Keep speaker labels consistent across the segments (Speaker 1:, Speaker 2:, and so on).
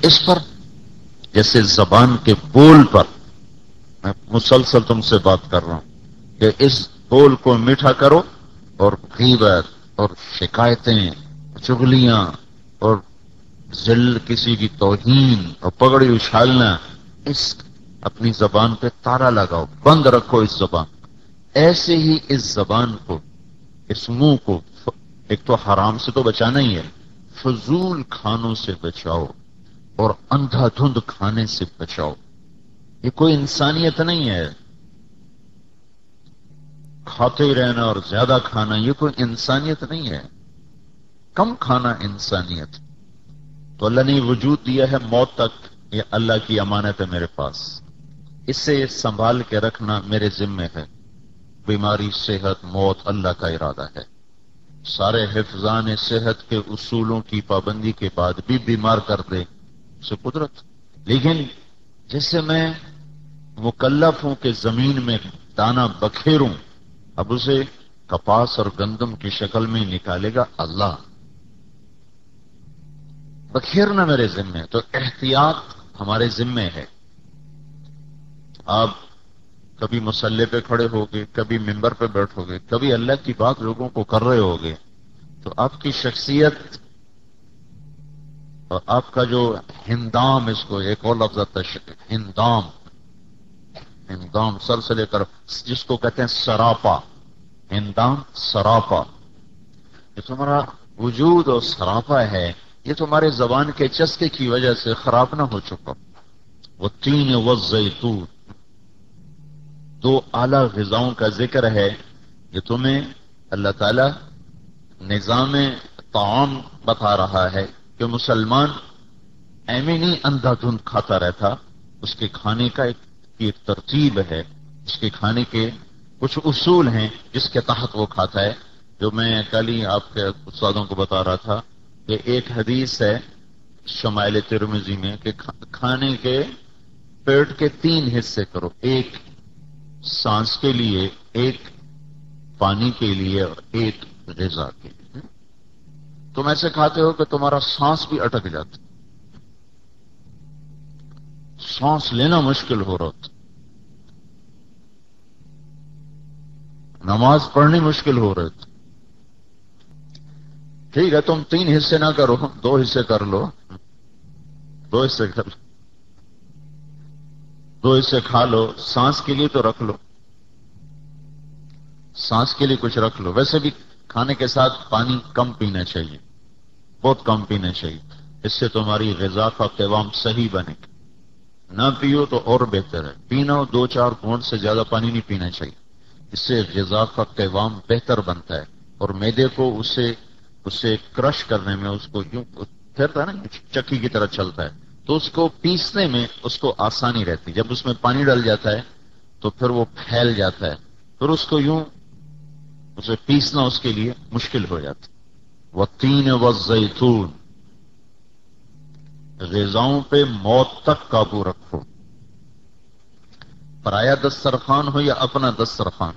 Speaker 1: اس پر جیسے زبان کے بول پر میں مسلسل تم سے بات کر رہا ہوں کہ اس بول کو میٹھا کرو، اور غیبت اور شکایتیں، چغلیاں اور کسی کی توہین اور پگڑی اچھالنا، اس اپنی زبان پہ تالا لگاؤ، بند رکھو اس زبان. ایسے ہی اس زبان کو، اس منہ کو ایک تو حرام سے تو بچانا ہی ہے، فضول کھانوں سے بچاؤ اور اندھا دھند کھانے سے بچاؤ. یہ کوئی انسانیت نہیں ہے. کھاتے ہی رہنا اور زیادہ کھانا یہ کوئی انسانیت نہیں ہے. کم کھانا انسانیت. تو اللہ نے وجود دیا ہے موت تک، یہ اللہ کی امانت ہے میرے پاس، اس سے سنبھال کے رکھنا میرے ذمے ہے. بیماری، صحت، موت اللہ کا ارادہ ہے. سارے حفظان صحت کے اصولوں کی پابندی کے بعد بھی بیمار کر دے اسے قدرت. لیکن جیسے میں مکلف ہوں کہ زمین میں دانا بکھیروں، اب اسے کپاس اور گندم کی شکل میں نکالے گا اللہ. بکھیرنا میرے ذمے ہے، تو احتیاط ہمارے ذمے ہے. آپ کبھی مصلے پہ کھڑے ہوگے، کبھی ممبر پہ بیٹھو گے، کبھی اللہ کی بات لوگوں کو کر رہے ہوگے، تو آپ کی شخصیت اور آپ کا جو ہندام، اس کو ایک اور لفظ آتا ہے ہندام، ہندام سر سے لے کر جس کو کہتے ہیں سراپا، ہندام سراپا، یہ تمہارا وجود اور سراپا ہے، یہ تمہارے زبان کے چسکے کی وجہ سے خراب نہ ہو چکا. وہ تین والزیتون، دو اعلی غذاؤں کا ذکر ہے یہ تمہیں اللہ تعالی نظام طعام بتا رہا ہے کہ مسلمان ایویں نہیں اندھا دھند کھاتا رہتا. اس کے کھانے کا ایک ترتیب ہے، اس کے کھانے کے کچھ اصول ہیں جس کے تحت وہ کھاتا ہے. جو میں کل ہی آپ کے استادوں کو بتا رہا تھا کہ ایک حدیث ہے شمائل ترمذی میں کہ کھانے کے پیٹ کے 3 حصے کرو، ایک سانس کے لیے، ایک پانی کے لیے اور ایک غذا کے لیے. تم ایسے کھاتے ہو کہ تمہارا سانس بھی اٹک جاتا، سانس لینا مشکل ہو رہا تھا، نماز پڑھنی مشکل ہو رہے تھے. ٹھیک ہے تم 3 حصے نہ کرو، 2 حصے کر لو، 2 حصے کر لو، 2 حصے کھا لو، سانس کے لیے تو رکھ لو، سانس کے لیے کچھ رکھ لو. ویسے بھی کھانے کے ساتھ پانی کم پینا چاہیے، بہت کم پینا چاہیے، اس سے تمہاری غذا کا قوام صحیح بنے گا. نہ پیو تو اور بہتر ہے، پینا ہو 2-4 گھونٹ سے زیادہ پانی نہیں پینا چاہیے، اس سے غذا کا قوام بہتر بنتا ہے اور معدے کو اسے کرش کرنے میں، اس کو یوں پھرتا ہے نا چکی کی طرح چلتا ہے، تو اس کو پیسنے میں اس کو آسانی رہتی. جب اس میں پانی ڈل جاتا ہے تو پھر وہ پھیل جاتا ہے، پھر اس کو یوں اسے پیسنا اس کے لیے مشکل ہو جاتا. والتین والزیتون، غذاؤں پہ موت تک قابو رکھو، پرایا دسترخوان ہو یا اپنا دسترخوان.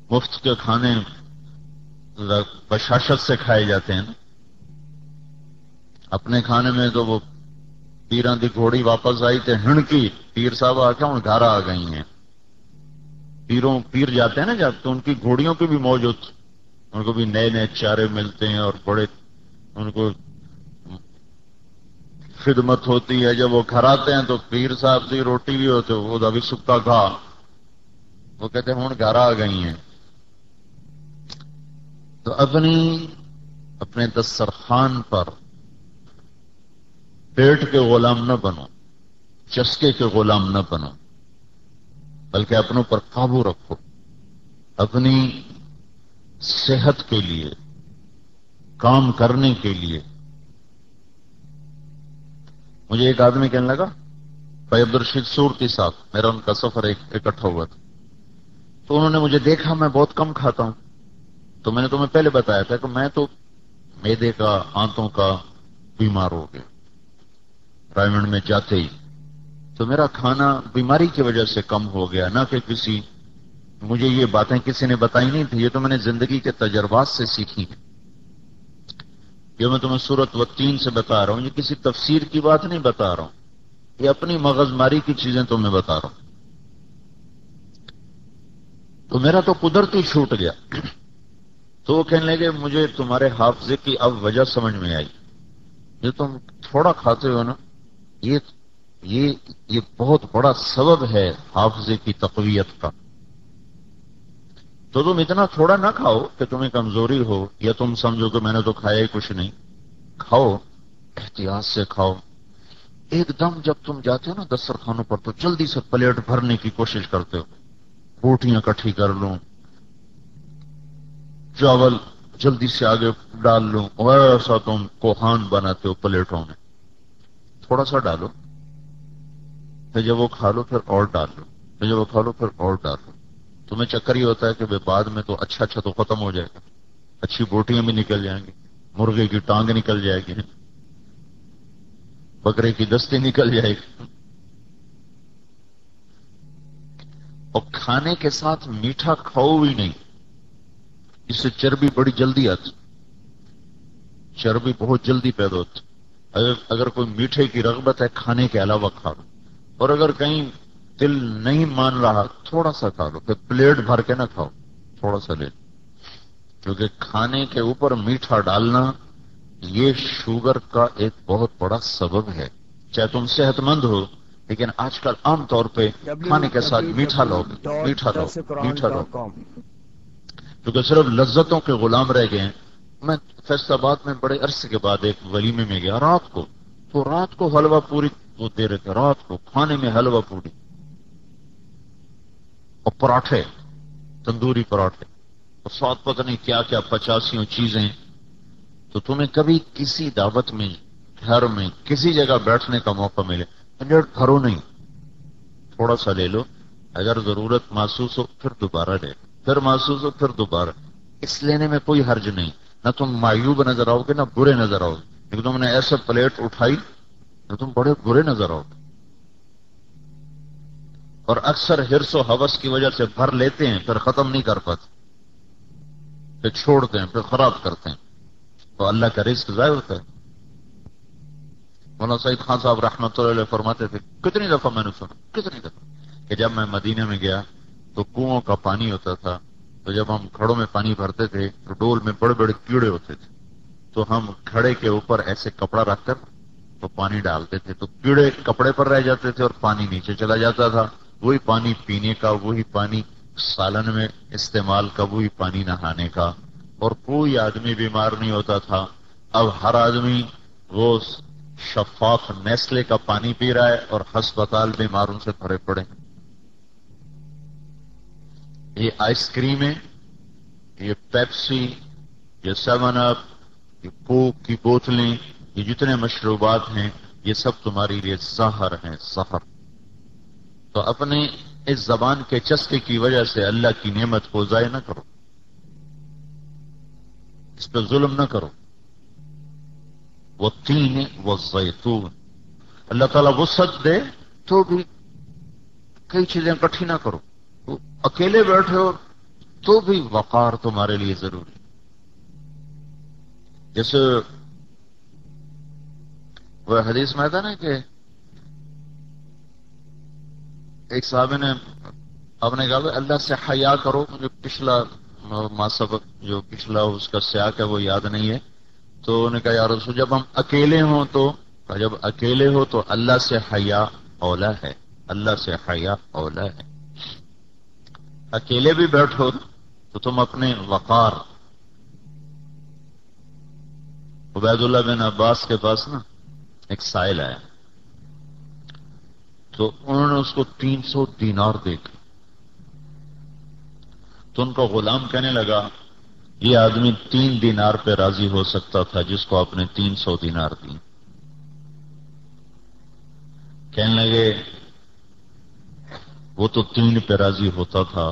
Speaker 1: مفت کے کھانے بشاشت سے کھائے جاتے ہیں نا. اپنے کھانے میں تو وہ پیراں دی گھوڑی واپس آئی تھے ہنکی، پیر صاحب آ کے ہوں گھر آ گئی ہیں. پیر جاتے ہیں نا جب، تو ان کی گھوڑیوں کی بھی موج ہوتی، ان کو بھی نئے نئے چارے ملتے ہیں اور بڑے ان کو خدمت ہوتی ہے. جب وہ گھر آتے ہیں تو پیر صاحب کی روٹی بھی ہوتے، وہ ابھی سکتا کھا، وہ کہتے ہیں ہوں گھر آ گئی ہیں. تو اپنے دسترخوان پر پیٹ کے غلام نہ بنو، چسکے کے غلام نہ بنو، بلکہ اپنوں پر قابو رکھو. اپنی صحت کے لیے، کام کرنے کے لیے. مجھے ایک آدمی کہنے لگا، بھائی عبدالرشید صورتی صاحب، میرا ان کا سفر اکٹھا ہوا تھا، تو انہوں نے مجھے دیکھا میں بہت کم کھاتا ہوں، تو میں نے تمہیں پہلے بتایا تھا کہ میں تو معدے کا، آنتوں کا بیمار ہو گیا ڈائمنڈ میں جاتے ہی. تو میرا کھانا بیماری کی وجہ سے کم ہو گیا، نہ کہ مجھے یہ باتیں کسی نے بتائی نہیں تھی، یہ تو میں نے زندگی کے تجربات سے سیکھی ہیں. یہ میں تمہیں سورۃ والتین سے بتا رہا ہوں، یہ کسی تفسیر کی بات نہیں بتا رہا ہوں، یہ اپنی مغز ماری کی چیزیں تمہیں بتا رہا ہوں۔ تو میرا تو قدرتی چھوٹ گیا۔ تو وہ کہنے لگے مجھے تمہارے حافظے کی اب وجہ سمجھ میں آئی، جو تم تھوڑا کھاتے ہو نا، یہ یہ یہ بہت بڑا سبب ہے حافظے کی تقویت کا۔ تو تم اتنا تھوڑا نہ کھاؤ کہ تمہیں کمزوری ہو، یا تم سمجھو کہ میں نے تو کھایا ہی کچھ نہیں۔ کھاؤ، احتیاط سے کھاؤ۔ ایک دم جب تم جاتے ہو نا دسترخوانوں پر تو جلدی سے پلیٹ بھرنے کی کوشش کرتے ہو، روٹیاں کٹھی کر لوں، چاول جلدی سے آگے ڈال لوں، اور ایسا تم کوہان بناتے ہو پلیٹوں میں۔ تھوڑا سا ڈالو، پھر جب وہ کھا لو پھر اور ڈال لو، پھر جب وہ کھا لو پھر اور ڈال لو۔ تمہیں چکر یہ ہوتا ہے کہ بعد میں تو اچھا تو ختم ہو جائے گا، اچھی بوٹیاں بھی نکل جائیں گی، مرغے کی ٹانگ نکل جائے گی، بکرے کی دستی نکل جائے گی۔ اور کھانے کے ساتھ میٹھا کھاؤ بھی نہیں، اس سے چربی بڑی جلدی آتی، چربی بہت جلدی پیدا ہوتی۔ اگر کوئی میٹھے کی رغبت ہے کھانے کے علاوہ کھا لو، اور اگر کہیں دل نہیں مان رہا تھوڑا سا کھا لو، پھر پلیٹ بھر کے نہ کھاؤ، تھوڑا سا لے لو، کیونکہ کھانے کے اوپر میٹھا ڈالنا یہ شوگر کا ایک بہت بڑا سبب ہے۔ چاہے تم صحت مند ہو، لیکن آج کل عام طور پہ کھانے کے ساتھ میٹھا لو، میٹھا لو، میٹھا لو، کیونکہ صرف لذتوں کے غلام رہ گئے ہیں۔ میں فیصل آباد میں بڑے عرصے کے بعد ایک ولیمے میں گیا رات کو، تو رات کو حلوہ پوری وہ دے رہے تھے، رات کو کھانے میں حلوہ پوری اور پراٹھے، تندوری پراٹھے، اور ساتھ پتہ نہیں کیا کیا 85 چیزیں۔ تو تمہیں کبھی کسی دعوت میں، گھر میں، کسی جگہ بیٹھنے کا موقع ملے، پلیٹ بھرو نہیں، تھوڑا سا لے لو، اگر ضرورت محسوس ہو پھر دوبارہ لے لو، پھر محسوس ہو پھر دوبارہ۔ اس لینے میں کوئی حرج نہیں، نہ تم معیوب نظر آؤ گے نہ برے نظر آؤ گے، لیکن تم نے ایسے پلیٹ اٹھائی تو تم بڑے برے نظر آؤ گے۔ اور اکثر حرص و ہوس کی وجہ سے بھر لیتے ہیں پھر ختم نہیں کر پاتے، پھر چھوڑتے ہیں، پھر خراب کرتے ہیں، تو اللہ کا رزق ضائع ہوتا ہے۔ مولانا سعید خان صاحب رحمۃ اللہ علیہ فرماتے تھے، کتنی دفعہ میں نے سنا، کتنی دفعہ، کہ جب میں مدینہ میں گیا تو کنووں کا پانی ہوتا تھا، تو جب ہم گھڑوں میں پانی بھرتے تھے تو ڈول میں بڑے بڑے کیڑے ہوتے تھے، تو ہم گھڑے کے اوپر ایسے کپڑا رکھ کر تو پانی ڈالتے تھے، تو کیڑے کپڑے پر رہ جاتے تھے اور پانی نیچے چلا جاتا تھا۔ وہی پانی پینے کا، وہی پانی سالن میں استعمال کا، وہی پانی نہانے کا، اور کوئی آدمی بیمار نہیں ہوتا تھا۔ اب ہر آدمی وہ شفاف نیسلے کا پانی پی رہا ہے اور ہسپتال بیماروں سے بھرے پڑے ہیں۔ یہ آئس کریمیں، یہ پیپسی، یہ 7 اپ، یہ کوک کی بوتلیں، یہ جتنے مشروبات ہیں یہ سب تمہاری لیے زہر ہیں، زہر۔ تو اپنے اس زبان کے چسکے کی وجہ سے اللہ کی نعمت کو ضائع نہ کرو، اس پہ ظلم نہ کرو۔ وہ تین وہ زیتون، اللہ تعالیٰ وسعت دے تو بھی کئی چیزیں اکٹھی نہ کرو، تو اکیلے بیٹھے ہو تو بھی وقار تمہارے لیے ضروری۔ جیسے وہ حدیث میں تھا نا کہ ایک صحابی نے آپ نے کہا اللہ سے حیا کرو، مجھے پچھلا ما سبق جو پچھلا اس کا سیاق ہے وہ یاد نہیں ہے، تو انہوں نے کہا یا رسول جب ہم اکیلے ہوں تو، جب اکیلے ہو تو اللہ سے حیا اولا ہے، اللہ سے حیا اولا ہے۔ اکیلے بھی بیٹھو تو تم اپنے وقار۔ عبید اللہ بن عباس کے پاس نا ایک سائل آیا، تو انہوں نے اس کو 300 دینار دے دی، تو ان کا غلام کہنے لگا یہ آدمی 3 دینار پہ راضی ہو سکتا تھا جس کو آپ نے 300 دینار دی۔ کہنے لگے وہ تو 3 پہ راضی ہوتا تھا،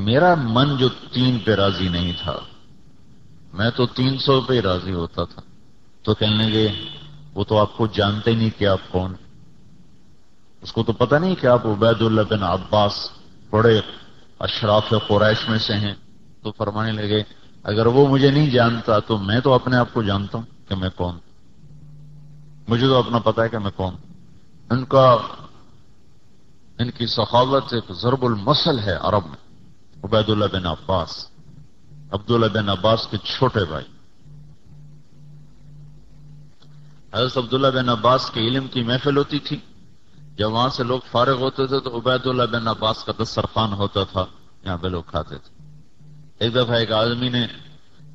Speaker 1: میرا من جو 3 پہ راضی نہیں تھا، میں تو 300 پہ ہی راضی ہوتا تھا۔ تو کہنے لگے وہ تو آپ کو جانتے نہیں کہ آپ کون، اس کو تو پتہ نہیں کہ آپ عبید اللہ بن عباس بڑے اشراف قریش میں سے ہیں۔ تو فرمانے لگے اگر وہ مجھے نہیں جانتا تو میں تو اپنے آپ کو جانتا ہوں کہ میں کون، مجھے تو اپنا پتا ہے کہ میں کون۔ ان کی سخاوت ایک ضرب المثل ہے عرب میں۔ عبید اللہ بن عباس، عبداللہ بن عباس کے چھوٹے بھائی، حضرت عبداللہ بن عباس کے علم کی محفل ہوتی تھی، جب وہاں سے لوگ فارغ ہوتے تھے تو عبید اللہ بن عباس کا دسترخوان ہوتا تھا، یہاں پہ لوگ کھاتے تھے۔ ایک دفعہ ایک آدمی نے،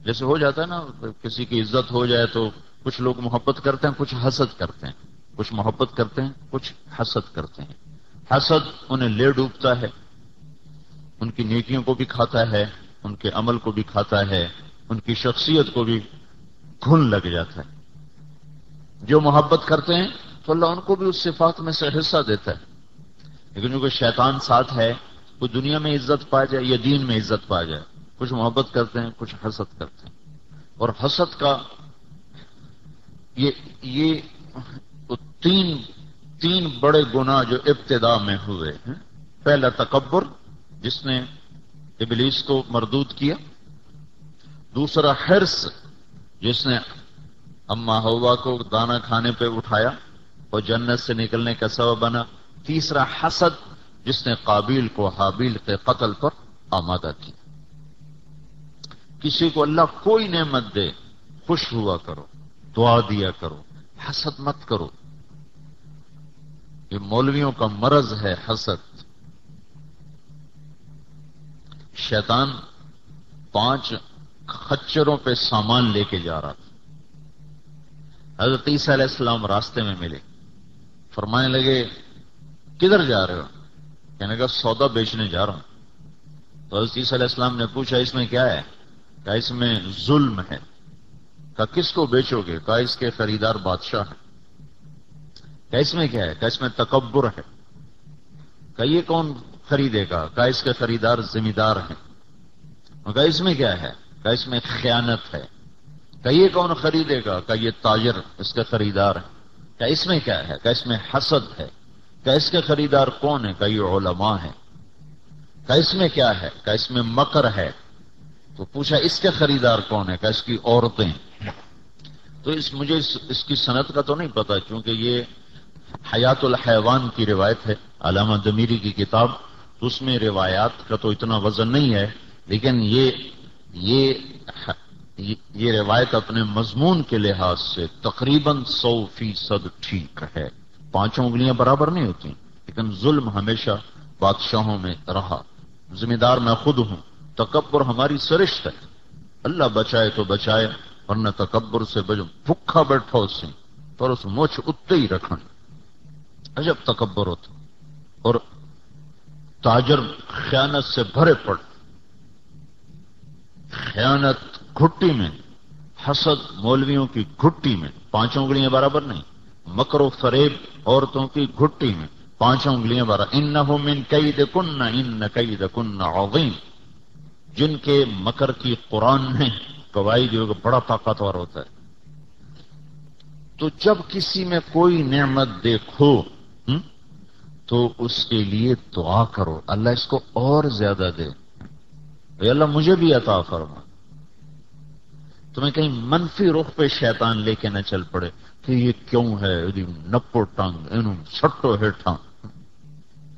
Speaker 1: جیسے ہو جاتا ہے نا کسی کی عزت ہو جائے تو کچھ لوگ محبت کرتے ہیں، کچھ حسد کرتے ہیں، کچھ محبت کرتے ہیں، کچھ حسد کرتے ہیں۔ حسد انہیں لے ڈوبتا ہے، ان کی نیکیوں کو بھی کھاتا ہے، ان کے عمل کو بھی کھاتا ہے، ان کی شخصیت کو بھی گھن لگ جاتا ہے۔ جو محبت کرتے ہیں تو اللہ ان کو بھی اس صفات میں سے حصہ دیتا ہے، لیکن جو کوئی شیطان ساتھ ہے وہ دنیا میں عزت پا جائے یا دین میں عزت پا جائے، کچھ محبت کرتے ہیں، کچھ حسد کرتے ہیں۔ اور حسد کا یہ تین بڑے گناہ جو ابتدا میں ہوئے ہیں۔ پہلا تکبر، جس نے ابلیس کو مردود کیا۔ دوسرا حرص، جس نے اما حوا کو دانا کھانے پہ اٹھایا اور جنت سے نکلنے کا سبب بنا۔ تیسرا حسد، جس نے قابیل کو حابیل کے قتل پر آمادہ کیا۔ کسی کو اللہ کوئی نعمت دے، خوش ہوا کرو، دعا دیا کرو، حسد مت کرو۔ یہ مولویوں کا مرض ہے حسد۔ شیطان 5 خچروں پہ سامان لے کے جا رہا تھا۔ حضرت عیسیٰ علیہ السلام راستے میں ملے، فرمانے لگے کدھر جا رہے ہو؟ کہنے لگا سودا بیچنے جا رہا ہوں۔ تو حضرت عیسیٰ علیہ السلام نے پوچھا اس میں کیا ہے؟ کہا اس میں ظلم ہے۔ کہا کس کو بیچو گے؟ کہا اس کے خریدار بادشاہ ہے۔ کہا اس میں کیا ہے؟ کہا اس میں تکبر ہے۔ کہا یہ کون خریدے گا؟ کہا اس کے خریدار ذمہ دار ہیں۔ کہا اس میں کیا ہے؟ کہا اس میں خیانت ہے۔ کہا یہ کون خریدے گا؟ کہا یہ تاجر اس کے خریدار ہیں۔ کہا اس میں کیا ہے؟ کہا اس میں حسد ہے۔ کہا اس کے خریدار کون ہے؟ کہا یہ علماء ہیں۔ کہا اس میں کیا ہے؟ کہا اس میں مکر ہے۔ تو پوچھا اس کے خریدار کون ہے؟ کہا اس کی عورتیں۔ تو مجھے اس کی سند کا تو نہیں پتا، چونکہ یہ حیات الحیوان کی روایت ہے، علامہ دمیری کی کتاب، تو اس میں روایات کا تو اتنا وزن نہیں ہے، لیکن یہ روایت اپنے مضمون کے لحاظ سے تقریباً 100% ٹھیک ہے۔ 5 انگلیاں برابر نہیں ہوتی، لیکن ظلم ہمیشہ بادشاہوں میں رہا۔ ذمہ دار میں خود ہوں، تکبر ہماری سرشت ہے۔ اللہ بچائے تو بچائے، ورنہ تکبر سے بچو۔ بھوکھا بیٹھا اس سے پر اس مچھ اتے ہی رکھن، عجب تکبر ہوتا۔ اور تاجر خیانت سے بھرے پڑ، خیانت گھٹی میں، حسد مولویوں کی گھٹی میں، 5 انگلیاں برابر نہیں، مکر و فریب عورتوں کی گھٹی میں 5 انگلیاں برابر۔ انہ من کیدکن ان کیدکن عظیم، جن کے مکر کی قرآن نے گواہی جو بڑا طاقتور ہوتا ہے۔ تو جب کسی میں کوئی نعمت دیکھو تو اس کے لیے دعا کرو، اللہ اس کو اور زیادہ دے، اے اللہ مجھے بھی عطا فرما۔ تمہیں کہیں منفی رخ پہ شیطان لے کے نہ چل پڑے کہ یہ کیوں ہے نپو ٹنگ انہوں چھٹو ہیٹھاں۔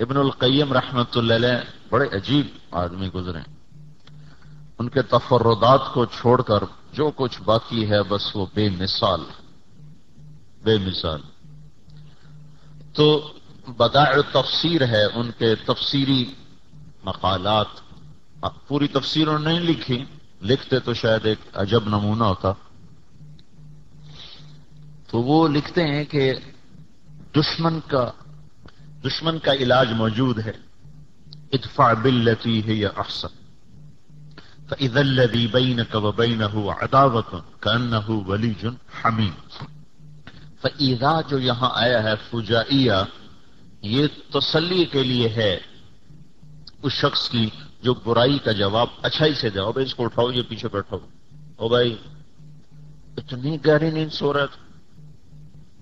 Speaker 1: ابن القیم رحمت اللہ علیہ بڑے عجیب آدمی گزرے، ان کے تفردات کو چھوڑ کر جو کچھ باقی ہے بس وہ بے مثال، بے مثال۔ تو بدائع تفسیر ہے ان کے تفسیری مقالات، پوری تفسیر انہوں نے نہیں لکھی، لکھتے تو شاید ایک عجب نمونہ ہوتا۔ تو وہ لکھتے ہیں کہ دشمن کا علاج موجود ہے، ادفع باللتی ہی احسن فاذا الذی بینک وبینہ عداوۃ کأنہ ولیج حمیم۔ فاذا جو یہاں آیا ہے فجائیہ، یہ تسلی کے لیے ہے اس شخص کی جو برائی کا جواب اچھائی سے دے۔ بھائی اس کو اٹھاؤ، یہ پیچھے بیٹھو، او بھائی اتنی گہری نیند سو رہا تھا،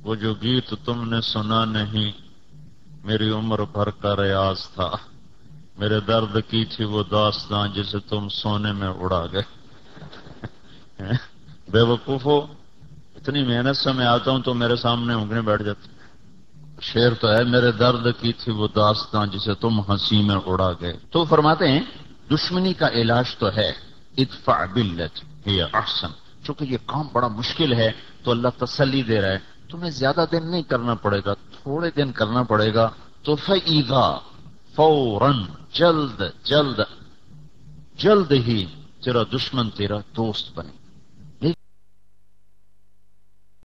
Speaker 1: وہ جو گیت تم نے سنا نہیں میری عمر بھر کا ریاض تھا، میرے درد کی تھی وہ داستاں جسے تم سونے میں اڑا گئے۔ بے وقوف ہو، اتنی محنت سے میں آتا ہوں تو میرے سامنے اونگنے بیٹھ جاتے. شعر تو ہے، میرے درد کی تھی وہ داستاں جسے تم ہنسی میں اڑا گئے. تو فرماتے ہیں دشمنی کا علاج تو ہے ادفع باللتی ہی احسن. چونکہ یہ کام بڑا مشکل ہے تو اللہ تسلی دے رہا ہے، تمہیں زیادہ دن نہیں کرنا پڑے گا، تھوڑے دن کرنا پڑے گا. تو فَإِذَا فوراً، جلد جلد جلد ہی تیرا دشمن تیرا دوست بنے.